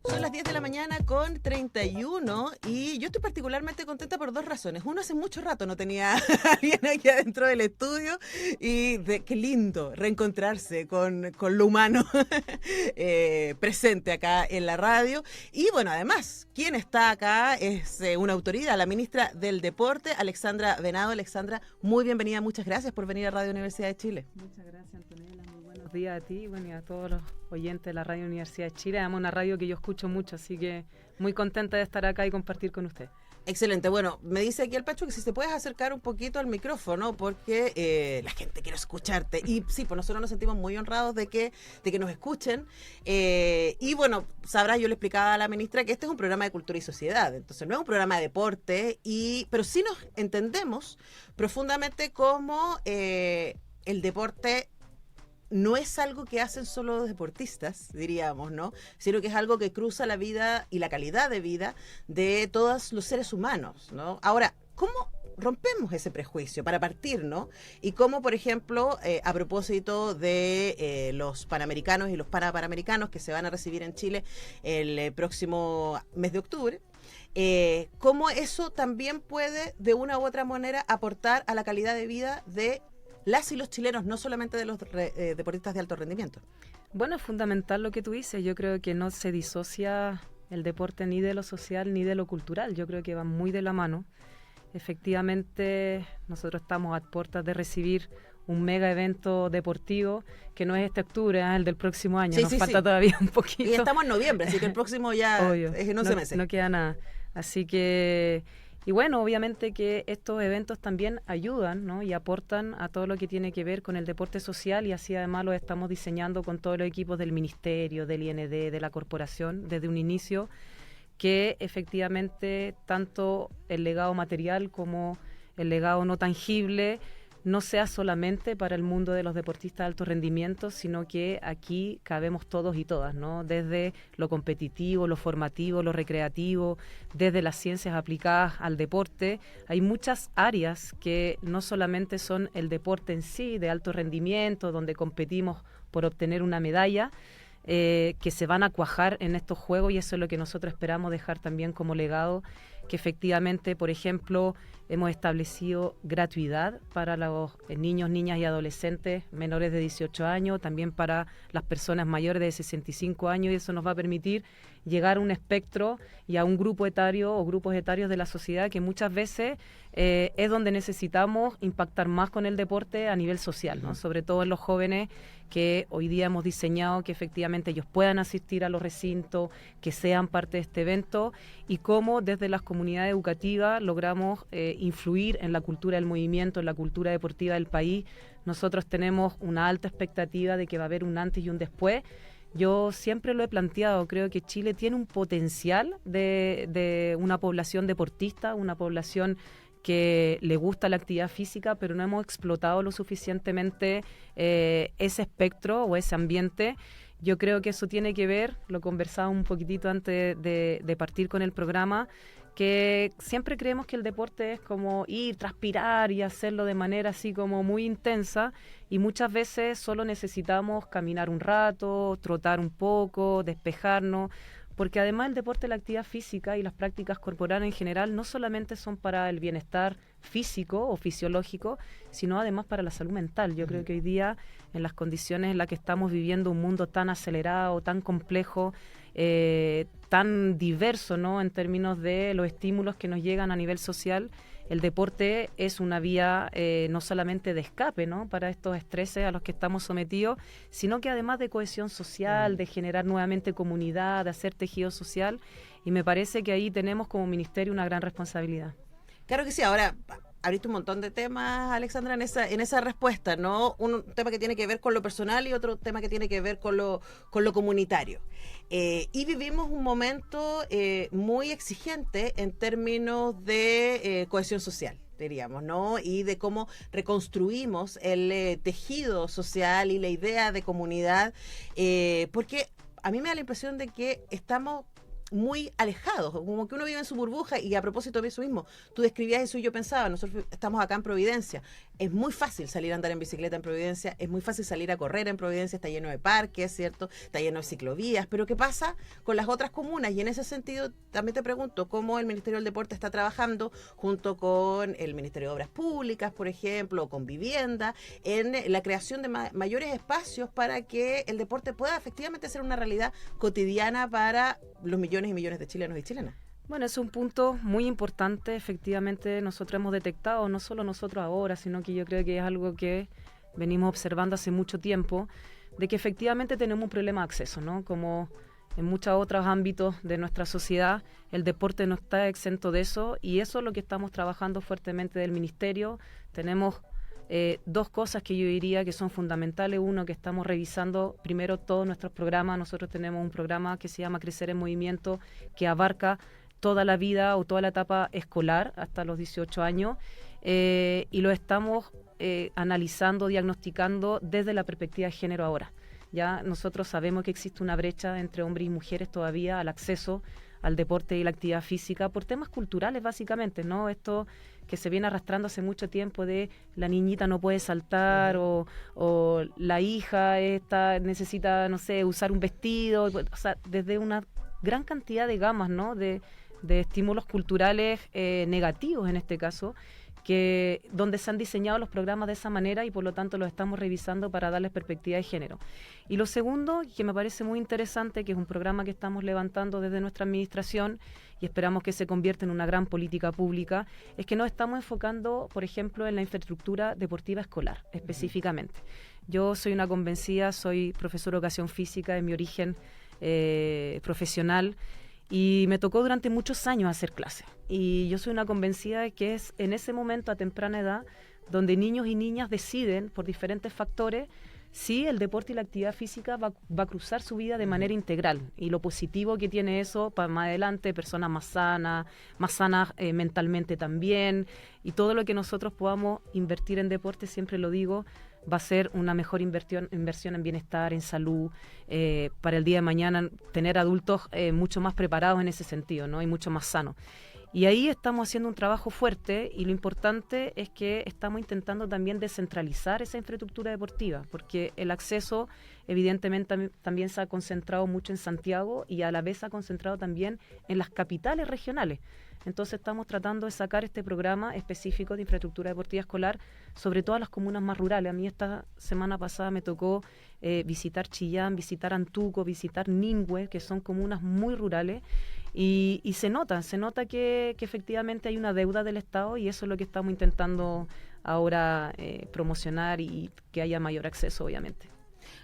Son las 10 de la mañana con 31 y yo estoy particularmente contenta por dos razones. Uno, hace mucho rato no tenía a alguien aquí adentro del estudio y qué lindo reencontrarse con lo humano presente acá en la radio. Y bueno, además, quien está acá es una autoridad, la ministra del Deporte, Alexandra Venado. Alexandra, muy bienvenida, muchas gracias por venir a Radio Universidad de Chile. Muchas gracias, Antonella. Muy buenos días a ti y a todos los oyentes de la Radio Universidad de Chile. Además, una radio que yo escucho mucho, así que muy contenta de estar acá y compartir con usted. Excelente. Bueno, me dice aquí el Pacho que si te puedes acercar un poquito al micrófono porque la gente quiere escucharte. Y sí, pues nosotros nos sentimos muy honrados de que nos escuchen. Y bueno, sabrás, yo le explicaba a la ministra que este es un programa de cultura y sociedad. Entonces no es un programa de deporte, pero sí nos entendemos profundamente como el deporte no es algo que hacen solo los deportistas, diríamos, ¿no? Sino que es algo que cruza la vida y la calidad de vida de todos los seres humanos, ¿no? Ahora, ¿cómo rompemos ese prejuicio para partir, ¿no? Y cómo, por ejemplo, a propósito de los panamericanos y los panamericanos que se van a recibir en Chile el próximo mes de octubre, cómo eso también puede, de una u otra manera, aportar a la calidad de vida de las y los chilenos, no solamente de los deportistas de alto rendimiento. Bueno, es fundamental lo que tú dices. Yo creo que no se disocia el deporte ni de lo social ni de lo cultural. Yo creo que van muy de la mano. Efectivamente, nosotros estamos a puertas de recibir un mega evento deportivo que no es este octubre, el del próximo año. Sí, Nos falta todavía un poquito. Y estamos en noviembre, así que el próximo ya obvio, es en 11 meses. No queda nada. Así que... Y bueno, obviamente que estos eventos también ayudan, ¿no? Y aportan a todo lo que tiene que ver con el deporte social, y así además lo estamos diseñando con todos los equipos del Ministerio, del IND, de la corporación, desde un inicio, que efectivamente tanto el legado material como el legado no tangible no sea solamente para el mundo de los deportistas de alto rendimiento, sino que aquí cabemos todos y todas, ¿no? Desde lo competitivo, lo formativo, lo recreativo, desde las ciencias aplicadas al deporte. Hay muchas áreas que no solamente son el deporte en sí, de alto rendimiento, donde competimos por obtener una medalla, que se van a cuajar en estos juegos, y eso es lo que nosotros esperamos dejar también como legado, que efectivamente, por ejemplo, hemos establecido gratuidad para los niños, niñas y adolescentes menores de 18 años, también para las personas mayores de 65 años, y eso nos va a permitir llegar a un espectro y a un grupo etario o grupos etarios de la sociedad que muchas veces es donde necesitamos impactar más con el deporte a nivel social, ¿no? Sobre todo en los jóvenes, que hoy día hemos diseñado que efectivamente ellos puedan asistir a los recintos, que sean parte de este evento, y cómo desde las comunidades educativas logramos influir en la cultura del movimiento, en la cultura deportiva del país. Nosotros tenemos una alta expectativa de que va a haber un antes y un después. Yo siempre lo he planteado, creo que Chile tiene un potencial de una población deportista, una población que le gusta la actividad física, pero no hemos explotado lo suficientemente ese espectro o ese ambiente. Yo creo que eso tiene que ver, lo conversaba un poquitito antes de partir con el programa, que siempre creemos que el deporte es como ir, transpirar y hacerlo de manera así como muy intensa, y muchas veces solo necesitamos caminar un rato, trotar un poco, despejarnos, porque además el deporte, la actividad física y las prácticas corporales en general no solamente son para el bienestar físico o fisiológico, sino además para la salud mental. Yo creo que hoy día, en las condiciones en las que estamos viviendo, un mundo tan acelerado, tan complejo, tan diverso, ¿no?, en términos de los estímulos que nos llegan a nivel social, el deporte es una vía no solamente de escape, ¿no?, para estos estreses a los que estamos sometidos, sino que además de cohesión social, de generar nuevamente comunidad, de hacer tejido social, y me parece que ahí tenemos como ministerio una gran responsabilidad. Claro que sí. Ahora, abriste un montón de temas, Alexandra, en esa respuesta, ¿no? Un tema que tiene que ver con lo personal y otro tema que tiene que ver con lo comunitario. Y vivimos un momento muy exigente en términos de cohesión social, diríamos, ¿no? Y de cómo reconstruimos el tejido social y la idea de comunidad, porque a mí me da la impresión de que estamos muy alejados, como que uno vive en su burbuja. Y a propósito de eso mismo, tú describías eso y yo pensaba, nosotros estamos acá en Providencia, Es muy fácil salir a andar en bicicleta en Providencia, es muy fácil salir a correr en Providencia, está lleno de parques, ¿cierto? Está lleno de ciclovías, pero ¿qué pasa con las otras comunas? Y en ese sentido también te pregunto cómo el Ministerio del Deporte está trabajando junto con el Ministerio de Obras Públicas, por ejemplo, o con Vivienda, en la creación de mayores espacios para que el deporte pueda efectivamente ser una realidad cotidiana para los millones y millones de chilenos y chilenas. Bueno, es un punto muy importante. Efectivamente, nosotros hemos detectado, no solo nosotros ahora, sino que yo creo que es algo que venimos observando hace mucho tiempo, de que efectivamente tenemos un problema de acceso, ¿no? Como en muchos otros ámbitos de nuestra sociedad, el deporte no está exento de eso, y eso es lo que estamos trabajando fuertemente del Ministerio. Tenemos dos cosas que yo diría que son fundamentales. Uno, que estamos revisando primero todos nuestros programas. Nosotros tenemos un programa que se llama Crecer en Movimiento, que abarca toda la vida o toda la etapa escolar hasta los 18 años, y lo estamos analizando, diagnosticando desde la perspectiva de género ahora. Ya nosotros sabemos que existe una brecha entre hombres y mujeres todavía al acceso al deporte y la actividad física por temas culturales básicamente, ¿no? Esto que se viene arrastrando hace mucho tiempo de la niñita no puede saltar o la hija necesita, no sé, usar un vestido, o sea, desde una gran cantidad de gamas, ¿no? de estímulos culturales negativos en este caso, donde se han diseñado los programas de esa manera, y por lo tanto los estamos revisando para darles perspectiva de género. Y lo segundo, que me parece muy interesante, que es un programa que estamos levantando desde nuestra administración y esperamos que se convierta en una gran política pública, es que nos estamos enfocando, por ejemplo, en la infraestructura deportiva escolar, específicamente. Yo soy una convencida, soy profesora de educación física de mi origen profesional, y me tocó durante muchos años hacer clases. Y yo soy una convencida de que es en ese momento, a temprana edad, donde niños y niñas deciden, por diferentes factores, si el deporte y la actividad física va a cruzar su vida de manera integral. Y lo positivo que tiene eso para más adelante, personas más sanas mentalmente también. Y todo lo que nosotros podamos invertir en deporte, siempre lo digo, va a ser una mejor inversión en bienestar, en salud, para el día de mañana tener adultos mucho más preparados en ese sentido, ¿no? Y mucho más sanos. Y ahí estamos haciendo un trabajo fuerte, y lo importante es que estamos intentando también descentralizar esa infraestructura deportiva, porque el acceso evidentemente también se ha concentrado mucho en Santiago, y a la vez se ha concentrado también en las capitales regionales. Entonces estamos tratando de sacar este programa específico de infraestructura deportiva escolar sobre todas las comunas más rurales. A mí esta semana pasada me tocó visitar Chillán, visitar Antuco, visitar Ningüe, que son comunas muy rurales, y se nota que efectivamente hay una deuda del Estado, y eso es lo que estamos intentando ahora promocionar, y que haya mayor acceso, obviamente.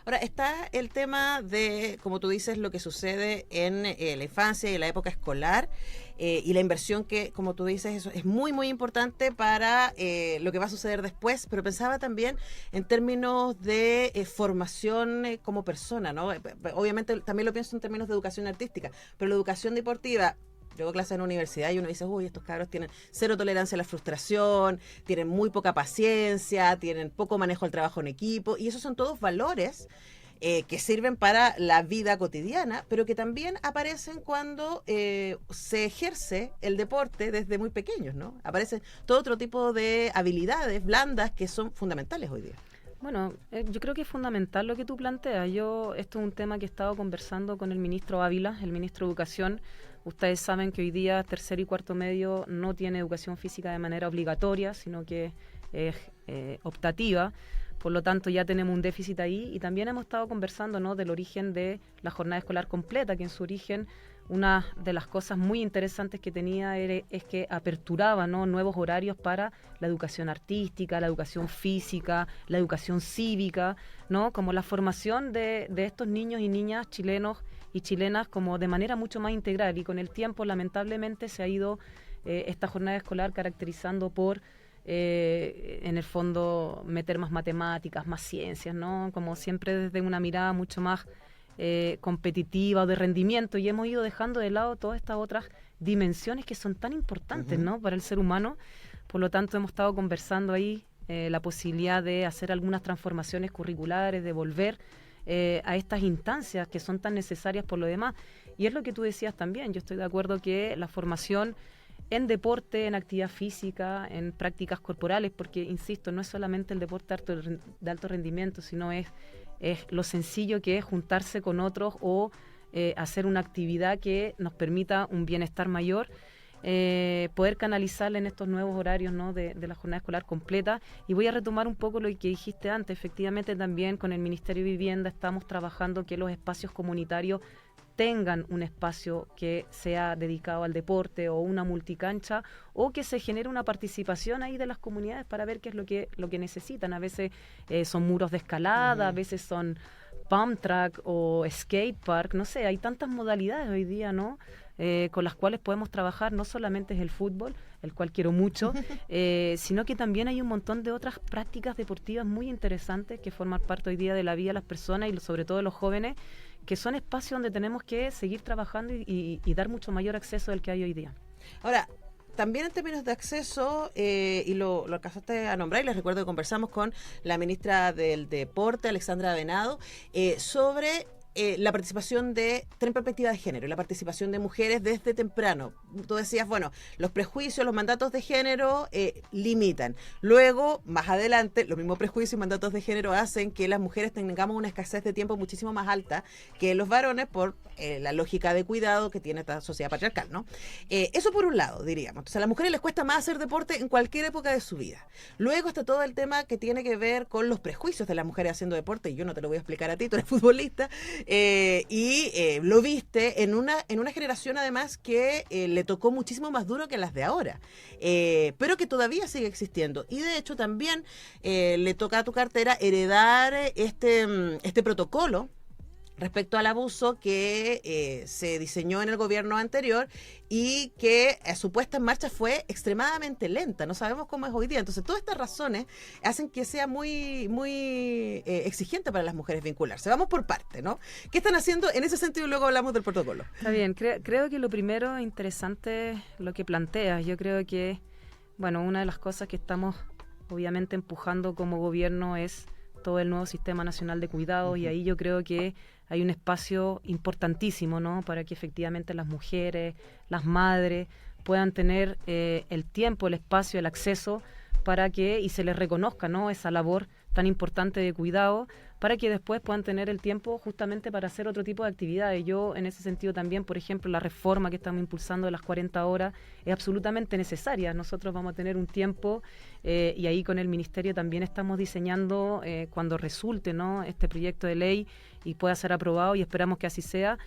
Ahora, está el tema de, como tú dices, lo que sucede en la infancia y la época escolar, y la inversión que, como tú dices, eso es muy, muy importante para lo que va a suceder después, pero pensaba también en términos de formación como persona, ¿no? Obviamente también lo pienso en términos de educación artística, pero la educación deportiva... Yo hago clases en la universidad y uno dice, uy, estos cabros tienen cero tolerancia a la frustración, tienen muy poca paciencia, tienen poco manejo del trabajo en equipo, y esos son todos valores que sirven para la vida cotidiana, pero que también aparecen cuando se ejerce el deporte desde muy pequeños, ¿no? Aparecen todo otro tipo de habilidades blandas que son fundamentales hoy día. Bueno, yo creo que es fundamental lo que tú planteas. Esto es un tema que he estado conversando con el ministro Ávila, el ministro de Educación. Ustedes saben que hoy día tercer y cuarto medio no tiene educación física de manera obligatoria, sino que es optativa. Por lo tanto, ya tenemos un déficit ahí, y también hemos estado conversando, ¿no?, del origen de la jornada escolar completa, que en su origen una de las cosas muy interesantes que tenía es que aperturaba, ¿no?, nuevos horarios para la educación artística, la educación física, la educación cívica, ¿no?, como la formación de estos niños y niñas chilenos y chilenas como de manera mucho más integral. Y con el tiempo, lamentablemente, se ha ido esta jornada escolar caracterizando por en el fondo meter más matemáticas, más ciencias, ¿no? Como siempre desde una mirada mucho más competitiva o de rendimiento, y hemos ido dejando de lado todas estas otras dimensiones que son tan importantes, ¿no?, para el ser humano. Por lo tanto, hemos estado conversando ahí la posibilidad de hacer algunas transformaciones curriculares, de volver a estas instancias que son tan necesarias por lo demás. Y es lo que tú decías también, yo estoy de acuerdo que la formación en deporte, en actividad física, en prácticas corporales, porque, insisto, no es solamente el deporte de alto rendimiento, sino es lo sencillo que es juntarse con otros o hacer una actividad que nos permita un bienestar mayor, poder canalizarla en estos nuevos horarios, ¿no?, de la jornada escolar completa. Y voy a retomar un poco lo que dijiste antes. Efectivamente, también con el Ministerio de Vivienda estamos trabajando que los espacios comunitarios tengan un espacio que sea dedicado al deporte o una multicancha, o que se genere una participación ahí de las comunidades para ver qué es lo que necesitan. A veces son muros de escalada, a veces son pump track o skate park, no sé, hay tantas modalidades hoy día, ¿no?, con las cuales podemos trabajar. No solamente es el fútbol, el cual quiero mucho, sino que también hay un montón de otras prácticas deportivas muy interesantes que forman parte hoy día de la vida de las personas y sobre todo de los jóvenes, que son espacios donde tenemos que seguir trabajando y dar mucho mayor acceso del que hay hoy día. Ahora, también en términos de acceso, y lo alcanzaste a nombrar, y les recuerdo que conversamos con la ministra del Deporte, Alexandra Venado, sobre la participación tener perspectiva de género, la participación de mujeres desde temprano. Tú decías, bueno, los prejuicios, los mandatos de género limitan. Luego, más adelante, los mismos prejuicios y mandatos de género hacen que las mujeres tengamos una escasez de tiempo muchísimo más alta que los varones por la lógica de cuidado que tiene esta sociedad patriarcal, ¿no? Eso por un lado, diríamos. Entonces, a las mujeres les cuesta más hacer deporte en cualquier época de su vida. Luego está todo el tema que tiene que ver con los prejuicios de las mujeres haciendo deporte, y yo no te lo voy a explicar a ti, tú eres futbolista, lo viste en una generación además que le tocó muchísimo más duro que las de ahora, pero que todavía sigue existiendo. Y de hecho también le toca a tu cartera heredar este protocolo respecto al abuso que se diseñó en el gobierno anterior y que su puesta en marcha fue extremadamente lenta. No sabemos cómo es hoy día. Entonces, todas estas razones hacen que sea muy exigente para las mujeres vincularse. Vamos por parte, ¿no? ¿Qué están haciendo en ese sentido? Y luego hablamos del protocolo. Está bien. Creo que lo primero interesante lo que planteas. Yo creo que, bueno, una de las cosas que estamos obviamente empujando como gobierno es todo el nuevo Sistema Nacional de Cuidados, y ahí yo creo que hay un espacio importantísimo, ¿no?, para que efectivamente las mujeres, las madres puedan tener el tiempo, el espacio, el acceso para que, y se les reconozca, ¿no?, esa labor tan importante de cuidado, para que después puedan tener el tiempo justamente para hacer otro tipo de actividades. Yo, en ese sentido también, por ejemplo, la reforma que estamos impulsando de las 40 horas es absolutamente necesaria. Nosotros vamos a tener un tiempo, y ahí con el Ministerio también estamos diseñando, cuando resulte, ¿no?, este proyecto de ley y pueda ser aprobado, y esperamos que así sea,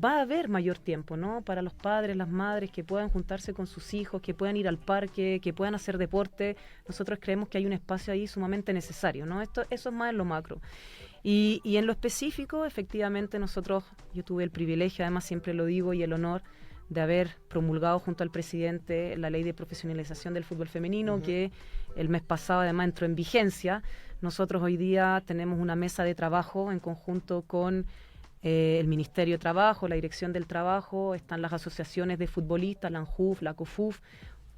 va a haber mayor tiempo, ¿no?, para los padres, las madres, que puedan juntarse con sus hijos, que puedan ir al parque, que puedan hacer deporte. Nosotros creemos que hay un espacio ahí sumamente necesario, ¿no? Eso es más en lo macro. Y en lo específico, efectivamente, yo tuve el privilegio, además siempre lo digo, y el honor de haber promulgado junto al presidente la ley de profesionalización del fútbol femenino, que el mes pasado además entró en vigencia. Nosotros hoy día tenemos una mesa de trabajo en conjunto con el Ministerio de Trabajo, la Dirección del Trabajo, están las asociaciones de futbolistas, la ANJUF, la COFUF,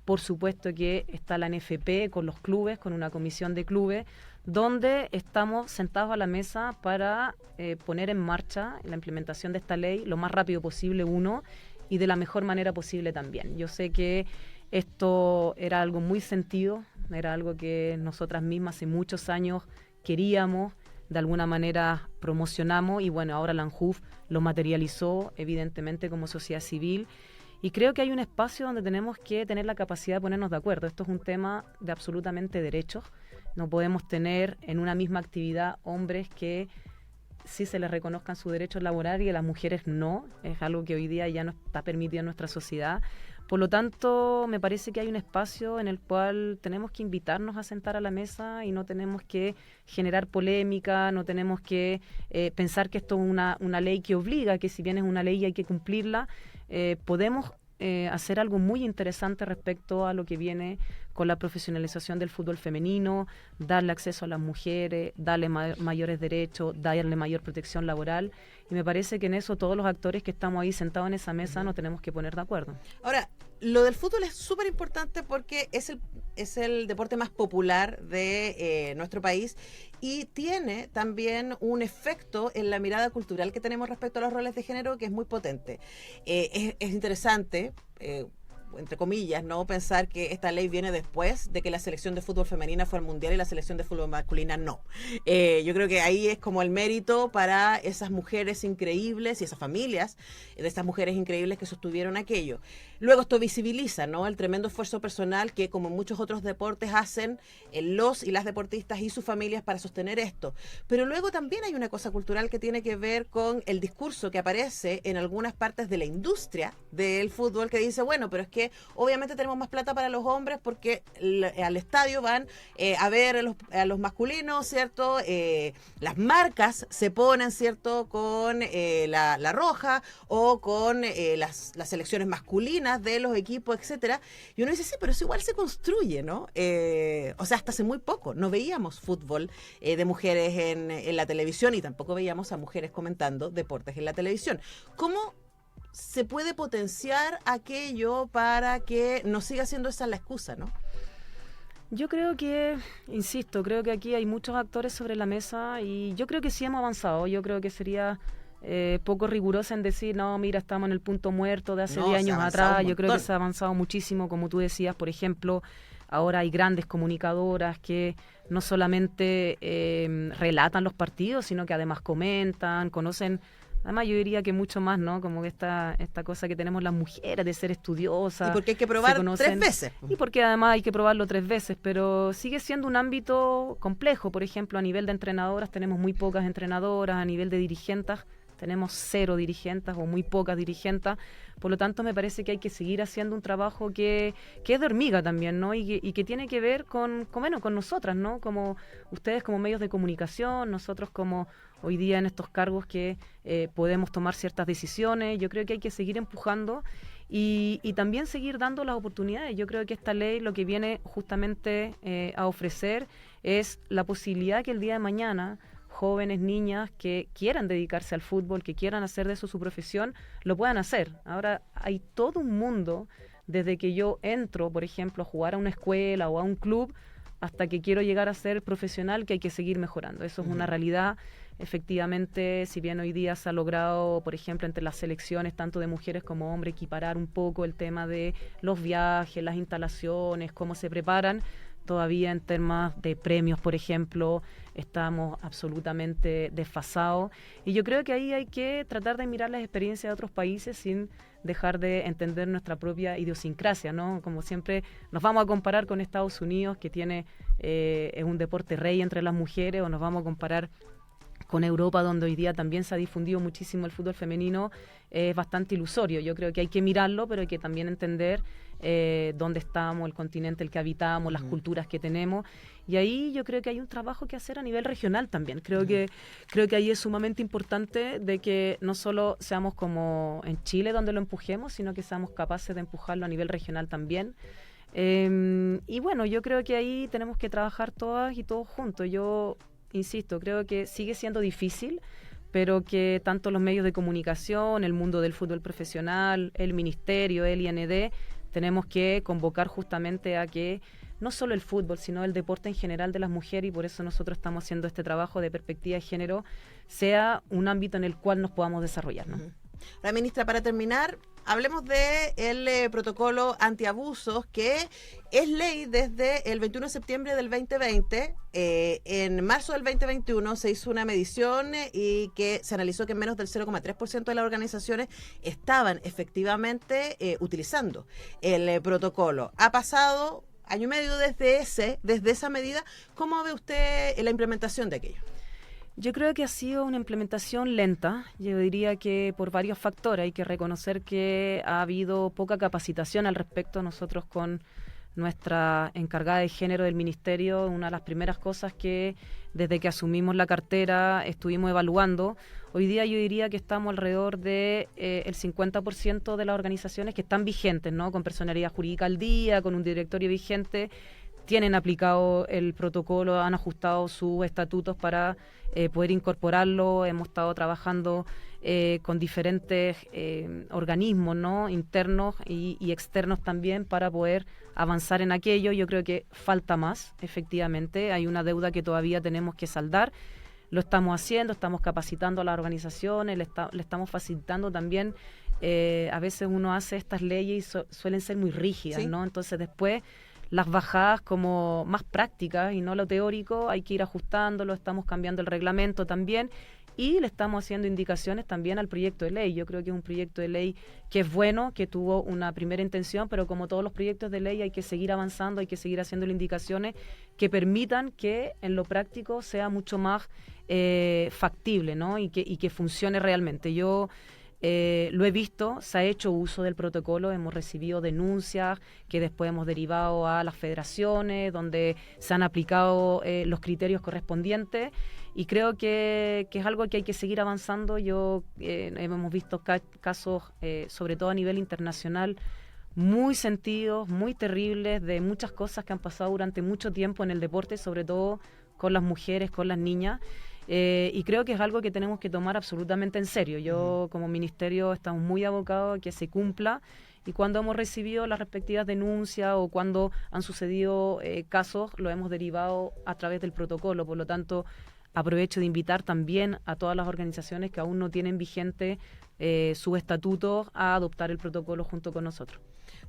por supuesto que está la NFP con los clubes, con una comisión de clubes, donde estamos sentados a la mesa para poner en marcha la implementación de esta ley lo más rápido posible, y de la mejor manera posible también. Yo sé que esto era algo muy sentido, era algo que nosotras mismas hace muchos años queríamos, de alguna manera promocionamos, y bueno, ahora la ANJUF lo materializó evidentemente como sociedad civil, y creo que hay un espacio donde tenemos que tener la capacidad de ponernos de acuerdo. Esto es un tema de absolutamente derechos. No podemos tener en una misma actividad hombres que sí se les reconozcan sus derechos laborales y a las mujeres no. Es algo que hoy día ya no está permitido en nuestra sociedad. Por lo tanto, me parece que hay un espacio en el cual tenemos que invitarnos a sentar a la mesa y no tenemos que generar polémica, no tenemos que pensar que esto es una ley que obliga, que si bien es una ley y hay que cumplirla, podemos hacer algo muy interesante respecto a lo que viene con la profesionalización del fútbol femenino, darle acceso a las mujeres, darle mayores derechos, darle mayor protección laboral, y me parece que en eso todos los actores que estamos ahí sentados en esa mesa nos tenemos que poner de acuerdo. Ahora, lo del fútbol es súper importante porque es el deporte más popular de nuestro país, y tiene también un efecto en la mirada cultural que tenemos respecto a los roles de género que es muy potente. Es interesante. entre comillas, no pensar que esta ley viene después de que la selección de fútbol femenina fue al mundial y la selección de fútbol masculina no. Yo creo que ahí es como el mérito para esas mujeres increíbles y esas familias de estas mujeres increíbles que sostuvieron aquello. Luego esto visibiliza, ¿no?, el tremendo esfuerzo personal que, como en muchos otros deportes, hacen los y las deportistas y sus familias para sostener esto. Pero luego también hay una cosa cultural que tiene que ver con el discurso que aparece en algunas partes de la industria del fútbol, que dice, bueno, pero es que obviamente tenemos más plata para los hombres porque al estadio van a ver a los masculinos, ¿cierto? Las marcas se ponen, ¿cierto?, con la roja o con las selecciones masculinas de los equipos, etcétera. Y uno dice, sí, pero eso igual se construye, ¿no? O sea, hasta hace muy poco no veíamos fútbol de mujeres en la televisión y tampoco veíamos a mujeres comentando deportes en la televisión. ¿Cómo se puede potenciar aquello para que no siga siendo esa la excusa, ¿no? Yo creo que, insisto, creo que aquí hay muchos actores sobre la mesa y yo creo que sí hemos avanzado. Yo creo que sería poco rigurosa en decir, no, mira, estamos en el punto muerto de hace 10 años atrás. Yo creo que se ha avanzado muchísimo, como tú decías, por ejemplo, ahora hay grandes comunicadoras que no solamente relatan los partidos, sino que además comentan, conocen. Además, yo diría que mucho más, ¿no? Como que esta cosa que tenemos las mujeres de ser estudiosas. Y porque hay que probar 3 veces. Y porque además hay que probarlo 3 veces, pero sigue siendo un ámbito complejo. Por ejemplo, a nivel de entrenadoras tenemos muy pocas entrenadoras, a nivel de dirigentes tenemos 0 dirigentes o muy pocas dirigentes. Por lo tanto, me parece que hay que seguir haciendo un trabajo que es de hormiga también, ¿no? Y que tiene que ver con nosotras, ¿no? Como ustedes como medios de comunicación, nosotros como hoy día en estos cargos que podemos tomar ciertas decisiones. Yo creo que hay que seguir empujando y también seguir dando las oportunidades. Yo creo que esta ley lo que viene justamente a ofrecer es la posibilidad que el día de mañana jóvenes, niñas que quieran dedicarse al fútbol, que quieran hacer de eso su profesión, lo puedan hacer. Ahora hay todo un mundo, desde que yo entro, por ejemplo, a jugar a una escuela o a un club, hasta que quiero llegar a ser profesional, que hay que seguir mejorando. Eso es una realidad. Efectivamente, si bien hoy día se ha logrado, por ejemplo, entre las selecciones, tanto de mujeres como hombres, equiparar un poco el tema de los viajes, las instalaciones, cómo se preparan, todavía en temas de premios, por ejemplo, estamos absolutamente desfasados. Y yo creo que ahí hay que tratar de mirar las experiencias de otros países sin dejar de entender nuestra propia idiosincrasia, ¿no? Como siempre nos vamos a comparar con Estados Unidos, que tiene es un deporte rey entre las mujeres, o nos vamos a comparar con Europa, donde hoy día también se ha difundido muchísimo el fútbol femenino, es bastante ilusorio. Yo creo que hay que mirarlo, pero hay que también entender dónde estamos, el continente el que habitamos, las culturas que tenemos. Y ahí yo creo que hay un trabajo que hacer a nivel regional también. Creo que ahí es sumamente importante de que no solo seamos como en Chile donde lo empujemos, sino que seamos capaces de empujarlo a nivel regional también. Y bueno, yo creo que ahí tenemos que trabajar todas y todos juntos. Yo insisto, creo que sigue siendo difícil, pero que tanto los medios de comunicación, el mundo del fútbol profesional, el ministerio, el IND, tenemos que convocar justamente a que no solo el fútbol, sino el deporte en general de las mujeres, y por eso nosotros estamos haciendo este trabajo de perspectiva de género, sea un ámbito en el cual nos podamos desarrollar, ¿no? Ahora, ministra, para terminar, hablemos del protocolo antiabusos, que es ley desde el 21 de septiembre del 2020. En marzo del 2021 se hizo una medición y que se analizó que menos del 0,3% de las organizaciones estaban efectivamente utilizando el protocolo. Ha pasado año y medio desde esa medida. ¿Cómo ve usted la implementación de aquello? Yo creo que ha sido una implementación lenta. Yo diría que por varios factores. Hay que reconocer que ha habido poca capacitación al respecto. Nosotros con nuestra encargada de género del ministerio, una de las primeras cosas que desde que asumimos la cartera estuvimos evaluando. Hoy día yo diría que estamos alrededor de el 50% de las organizaciones que están vigentes, ¿no? Con personalidad jurídica al día, con un directorio vigente, tienen aplicado el protocolo, han ajustado sus estatutos para poder incorporarlo. Hemos estado trabajando con diferentes organismos, ¿no? Internos y externos también, para poder avanzar en aquello. Yo creo que falta más, efectivamente. Hay una deuda que todavía tenemos que saldar. lo estamos haciendo, estamos capacitando a las organizaciones, le estamos facilitando también. A veces uno hace estas leyes y suelen ser muy rígidas, ¿Sí? ¿no? Entonces después las bajadas como más prácticas y no lo teórico, hay que ir ajustándolo, estamos cambiando el reglamento también y le estamos haciendo indicaciones también al proyecto de ley. Yo creo que es un proyecto de ley que es bueno, que tuvo una primera intención, pero como todos los proyectos de ley hay que seguir avanzando, hay que seguir haciéndole indicaciones que permitan que en lo práctico sea mucho más factible, ¿no? Y que funcione realmente. Yo lo he visto, se ha hecho uso del protocolo, hemos recibido denuncias que después hemos derivado a las federaciones, donde se han aplicado los criterios correspondientes y creo que es algo que hay que seguir avanzando. Hemos visto casos, sobre todo a nivel internacional, muy sentidos, muy terribles, de muchas cosas que han pasado durante mucho tiempo en el deporte, sobre todo con las mujeres, con las niñas. Y creo que es algo que tenemos que tomar absolutamente en serio. Yo como ministerio estamos muy abocados a que se cumpla y cuando hemos recibido las respectivas denuncias o cuando han sucedido casos, lo hemos derivado a través del protocolo. Por lo tanto, aprovecho de invitar también a todas las organizaciones que aún no tienen vigente sus estatutos a adoptar el protocolo junto con nosotros.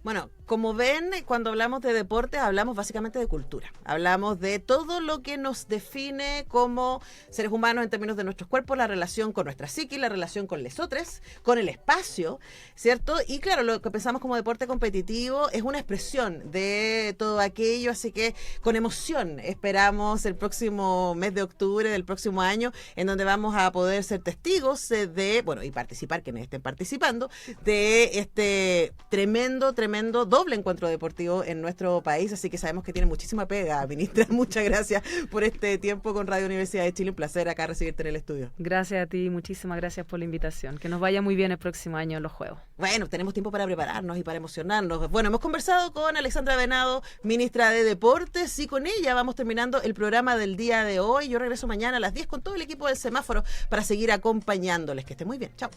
Bueno, como ven, cuando hablamos de deporte, hablamos básicamente de cultura. Hablamos de todo lo que nos define como seres humanos en términos de nuestros cuerpos, la relación con nuestra psique, la relación con lesotres, con el espacio, ¿cierto? Y claro, lo que pensamos como deporte competitivo es una expresión de todo aquello, así que con emoción esperamos el próximo mes de octubre del próximo año, en donde vamos a poder ser testigos y participar, quienes estén participando, de este tremendo doble encuentro deportivo en nuestro país, así que sabemos que tiene muchísima pega, ministra. Muchas gracias por este tiempo con Radio Universidad de Chile, un placer acá recibirte en el estudio. Gracias a ti, muchísimas gracias por la invitación, que nos vaya muy bien el próximo año en los Juegos. Bueno, tenemos tiempo para prepararnos y para emocionarnos. Bueno, hemos conversado con Alexandra Venado, ministra de Deportes, y con ella vamos terminando el programa del día de hoy. Yo regreso mañana a las 10 con todo el equipo del Semáforo para seguir acompañándoles. Que estén muy bien. Chao.